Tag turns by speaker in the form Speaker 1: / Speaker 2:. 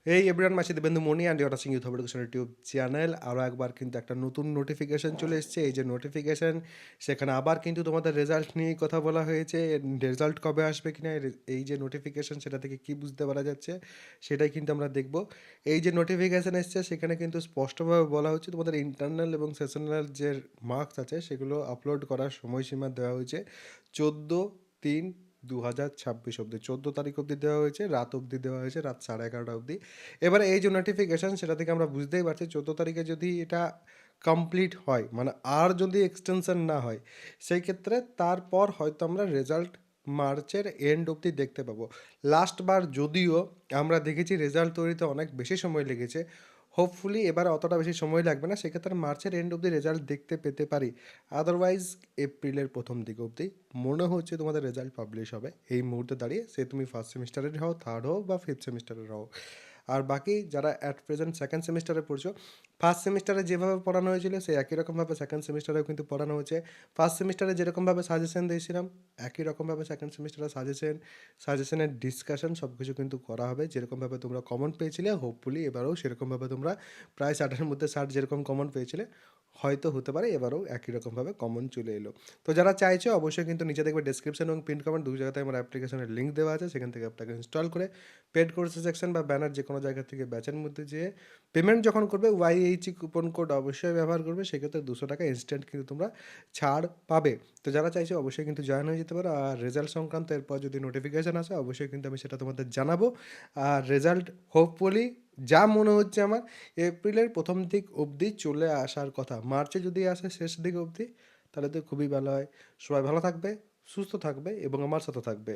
Speaker 1: এই এভরিওয়ান মাসি Debendu Moni and you're watching youth education YouTube channel. আরও একবার কিন্তু একটা নতুন নোটিফিকেশন চলে এসেছে। এই যে নোটিফিকেশন, সেখানে আবার কিন্তু তোমাদের রেজাল্ট নিয়েই কথা বলা হয়েছে। রেজাল্ট কবে আসবে কিনা, এই যে নোটিফিকেশন সেটা থেকে কি বুঝতে পারা যাচ্ছে সেটাই কিন্তু আমরা দেখব। এই যে নোটিফিকেশন এসছে সেখানে কিন্তু স্পষ্টভাবে বলা হচ্ছে তোমাদের ইন্টারনাল এবং সেশনাল যে মার্কস আছে সেগুলো আপলোড করার সময়সীমা দেওয়া হয়েছে 14/3/2026 অবধি। 14 তারিখ অবধি দেওয়া হয়েছে, রাত অবধি দেওয়া হয়েছে, রাত 11:30 অবধি। এবারে এই যে নোটিফিকেশান সেটা থেকে আমরা বুঝতেই পারছি 14 তারিখে যদি এটা কমপ্লিট হয়, মানে আর যদি এক্সটেনশন না হয়, সেই ক্ষেত্রে তারপর হয়তো আমরা রেজাল্ট মার্চের এন্ড অবধি দেখতে পাবো। লাস্টবার যদিও আমরা দেখেছি রেজাল্ট তৈরিতে অনেক বেশি সময় লেগেছে, হোপফুলি এবার অতটা বেশি সময় লাগবে না, সেক্ষেত্রে মার্চের এন্ড অবধি রেজাল্ট দেখতে পেতে পারি। আদারওয়াইজ এপ্রিলের প্রথম দিক অবধি মনে হচ্ছে তোমাদের রেজাল্ট পাবলিশ হবে এই মুহূর্তে দাঁড়িয়ে, সে তুমি ফার্স্ট সেমিস্টারের হও, থার্ড হও বা ফিফথ সেমিস্টারের হও। আর বাকি যারা অ্যাট প্রেজেন্ট সেকেন্ড সেমিস্টারে পড়ছো, ফার্স্ট সেমিস্টারে যেভাবে পড়ানো হয়েছিল সেই একই রকমভাবে সেকেন্ড সেমিস্টারেও কিন্তু পড়ানো হয়েছে। ফার্স্ট সেমিস্টারে যেরকমভাবে সাজেশন দিয়েছিলাম একই রকমভাবে সেকেন্ড সেমিস্টারে সাজেশনের ডিসকাশন সব কিছু কিন্তু করা হবে। যেরকমভাবে তোমরা কমন পেয়েছিলে হোপফুলি এবারেও সেরকমভাবে তোমরা প্রায় 60-এর মধ্যে 60 যেরকম কমন পেয়েছিলে, হয়তো হতে পারে এবারেও একই রকমভাবে কমন চলে এলো। তো যারা চাইছে অবশ্যই কিন্তু নিচে দেখবে ডেসক্রিপশন এবং পিন কমেন্ট দু জায়গাতে আমার অ্যাপ্লিকেশনের লিঙ্ক দেওয়া আছে, সেখান থেকে আপনাকে ইনস্টল করে পেড কোর্স সেকশন বা ব্যানার যে কোনো জায়গা থেকে ব্যাচের মধ্যে যেয়ে পেমেন্ট যখন করবে ওয়াইএইচি কুপন কোড অবশ্যই ব্যবহার করবে, সেক্ষেত্রে 200 টাকা ইনস্ট্যান্ট কিন্তু তোমরা ছাড় পাবে। তো যারা চাইছে অবশ্যই কিন্তু জয়েন হয়ে যেতে পারো। আর রেজাল্ট সংক্রান্ত এরপর যদি নোটিফিকেশান আসে অবশ্যই কিন্তু আমি সেটা তোমাদের জানাবো। আর রেজাল্ট হোপফুলি যা মনে হচ্ছে আমার এপ্রিলের প্রথম দিক অবধি চলে আসার কথা। মার্চে যদি আসে শেষ দিক অবধি তাহলে তো খুবই ভালো হয়। সবাই ভালো থাকবে, সুস্থ থাকবে এবং আমার সাথে থাকবে।